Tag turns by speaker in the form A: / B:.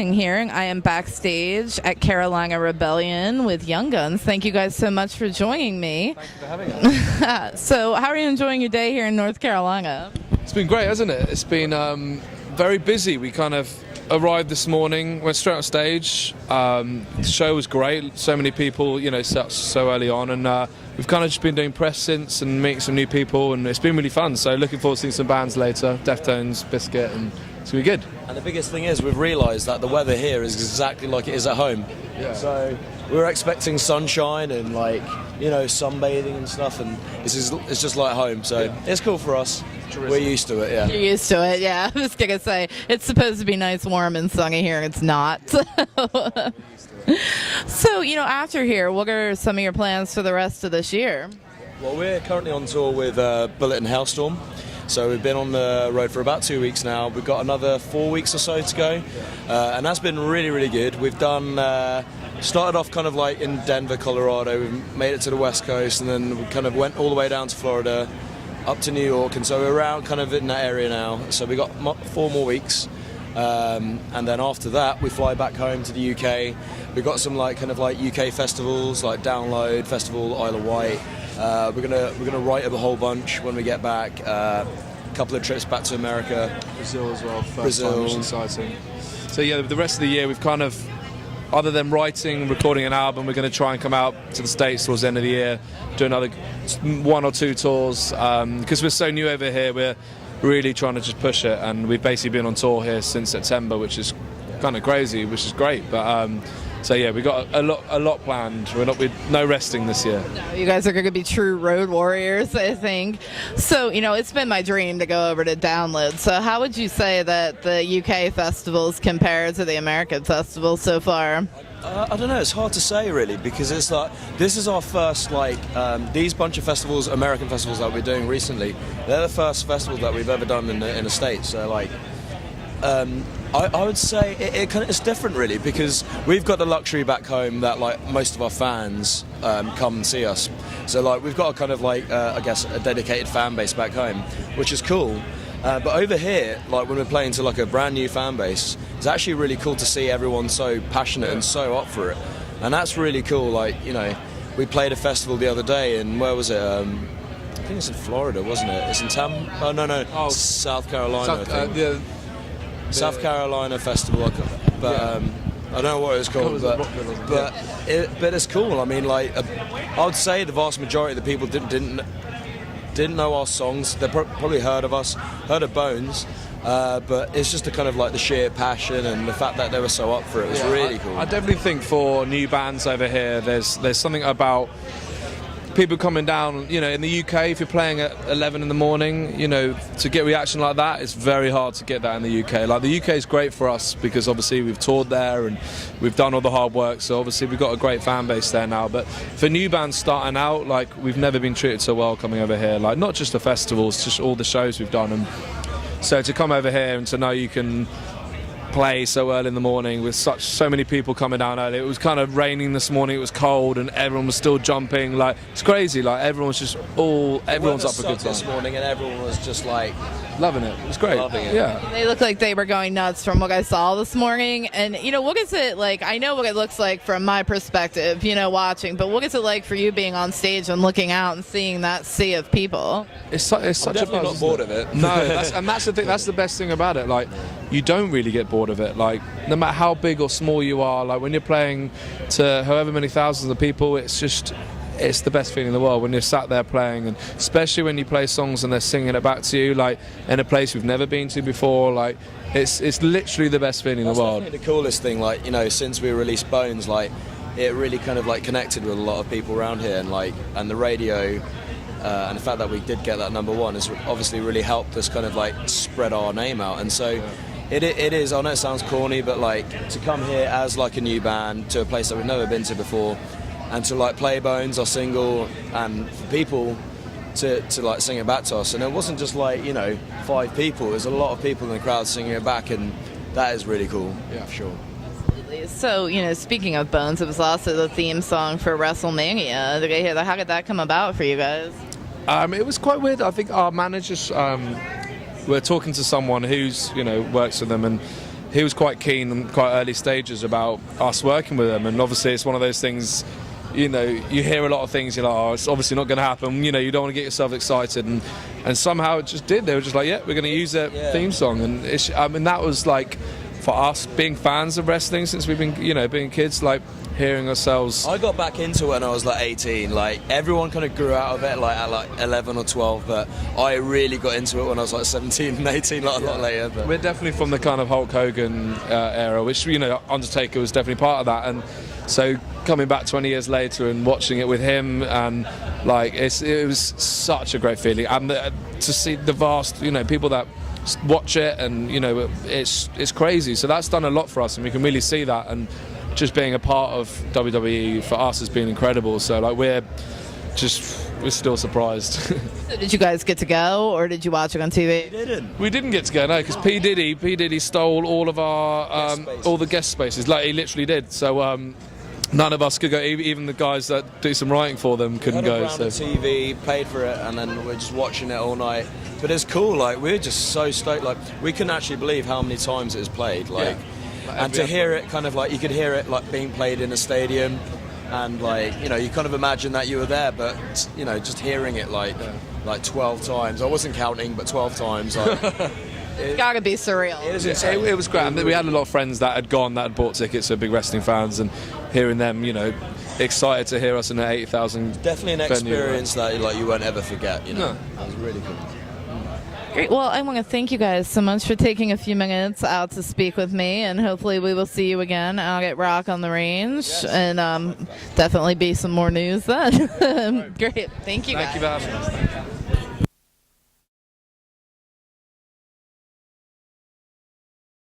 A: sitting here, and I am backstage at Carolina Rebellion with Young Guns. Thank you guys so much for joining me.
B: Thank you for having us.
A: So, how are you enjoying your day here in North Carolina?
B: It's been great, hasn't it? It's been very busy. We kind of arrived this morning, went straight on stage. The show was great. So many people, so early on, and we've kind of just been doing press since and meeting some new people, and it's been really fun. So looking forward to seeing some bands later, Deftones, Biscuit, and it's going to be good.
C: And the biggest thing is we've realised that the weather here is exactly like it is at home.
B: Yeah.
C: So we were expecting sunshine and sunbathing and stuff, and it's just like home. So it's cool for us. We're used to it, yeah.
A: You're used to it, yeah. I was going to say, it's supposed to be nice, warm, and sunny here, and it's not. So, after here, what are some of your plans for the rest of this year?
C: Well, we're currently on tour with Bullet and Hellstorm. So we've been on the road for about 2 weeks now. We've got another 4 weeks or so to go. And that's been really, really good. We've done... started off kind of like in Denver, Colorado. We've made it to the West Coast, and then we kind of went all the way down to Florida, up to New York, and so we're around kind of in that area now. So we got 4 more weeks, and then after that we fly back home to the UK. We've got some UK festivals like Download Festival, Isle of Wight. We're gonna write a whole bunch when we get back. A couple of trips back to America,
B: Brazil as well.
C: Brazil,
B: which is exciting. So yeah, the rest of the year we've kind of, other than writing, recording an album, we're going to try and come out to the States towards the end of the year, do another 1 or 2 tours. Because we're so new over here, we're really trying to just push it. And we've basically been on tour here since September, which is kind of crazy, which is great. But so yeah, we've got a lot planned. We're no resting this year.
A: No, you guys are going to be true road warriors, I think. So, it's been my dream to go over to Download. So how would you say that the UK festivals compare to the American festivals so far?
C: I don't know, it's hard to say really, because it's like, this is our first, these bunch of festivals, American festivals that we're doing recently, they're the first festivals that we've ever done in the States. So I would say it's different really, because we've got the luxury back home that most of our fans come and see us. So we've got a kind of I guess a dedicated fan base back home, which is cool. But over here, when we're playing to a brand new fan base, it's actually really cool to see everyone so passionate and so up for it. And that's really cool. We played a festival the other day, and where was it? I think it's in Florida, wasn't it? It's in South Carolina. South Carolina Festival, but I don't know what it's called, but it's cool. I mean, I would say the vast majority of the people didn't know our songs. They probably heard of us, heard of Bones, but it's just the kind of the sheer passion and the fact that they were so up for it was really cool.
B: I definitely think for new bands over here, there's something about people coming down, in the UK, if you're playing at 11 in the morning, to get reaction like that, it's very hard to get that in the UK. The UK is great for us because obviously we've toured there and we've done all the hard work, so obviously we've got a great fan base there now. But for new bands starting out, we've never been treated so well coming over here. Not just the festivals, just all the shows we've done. And so to come over here and to know you can play so early in the morning with so many people coming down early. It was kind of raining this morning, it was cold, and everyone was still jumping. It's crazy. Everyone's up for a good time
C: this morning, and everyone was just
B: loving it. It was great.
C: Loving it.
B: Yeah.
A: They look like they were going nuts from what I saw this morning. And, what is it like? I know what it looks like from my perspective, watching, but what is it like for you being on stage and looking out and seeing that sea of people?
B: It's such a buzz.
C: Not bored of it.
B: No, that's the thing. That's the best thing about it. You don't really get bored of it. No matter how big or small you are, when you're playing to however many thousands of people, it's the best feeling in the world when you're sat there playing, and especially when you play songs and they're singing it back to you, in a place we've never been to before. It's literally the best feeling in the world.
C: That's the coolest thing. Since we released Bones, it really kind of connected with a lot of people around here, and the radio. And the fact that we did get that #1 has obviously really helped us kind of spread our name out. And so it is, I know it sounds corny, but to come here as a new band to a place that we've never been to before, and to play Bones, our single, and for people to sing it back to us. And it wasn't just 5 people, there's a lot of people in the crowd singing it back, and that is really cool.
B: Yeah, for sure.
A: So, speaking of Bones, it was also the theme song for WrestleMania. Did I hear that? How did that come about for you guys?
B: It was quite weird. I think our managers were talking to someone who's, works with them, and he was quite keen in quite early stages about us working with him, and obviously it's one of those things. You know, you hear a lot of things, you're like, oh, it's obviously not going to happen. You know, you don't want to get yourself excited, and somehow it just did. They were just like, yeah, we're going to use their theme song, and I mean, that was like, for us, being fans of wrestling since we've been, you know, being kids, like hearing ourselves.
C: I got back into it when I was like 18. Like everyone kind of grew out of it like at like 11 or 12, but I really got into it when I was like 17 and 18, like a lot later. But
B: We're definitely from the kind of Hulk Hogan era, which, you know, Undertaker was definitely part of that, and so coming back 20 years later and watching it with him, and like it was such a great feeling, and to see the vast, you know, people that watch it, and you know, it's crazy. So that's done a lot for us, and we can really see that, and just being a part of WWE for us has been incredible. So like we're still surprised.
A: Did you guys get to go, or did you watch it on TV?
B: We didn't get to go, no, because P Diddy stole all of our all the guest spaces, like he literally did. So none of us could go. Even the guys that do some writing for them couldn't go.
C: So TV, paid for it, and then we're just watching it all night. But it's cool. Like we're just so stoked. Like we couldn't actually believe how many times it was played. Like, and to hear it, kind of like you could hear it like being played in a stadium, and like, you know, you kind of imagine that you were there, but you know, just hearing it like 12 times. I wasn't counting, but 12 times. Like,
A: It's gotta be surreal.
C: it was insane.
B: It was great. And we had a lot of friends that had gone, that had bought tickets, so big wrestling fans, and hearing them, you know, excited to hear us in an 80,000.
C: Definitely an
B: venue.
C: experience that like you won't ever forget. You know,
B: No.
C: that was really cool.
A: Great. Well, I want to thank you guys so much for taking a few minutes out to speak with me, and hopefully we will see you again out at Rock on the Range, and definitely be some more news then. Great. Thank you guys.
B: Thank you for having us.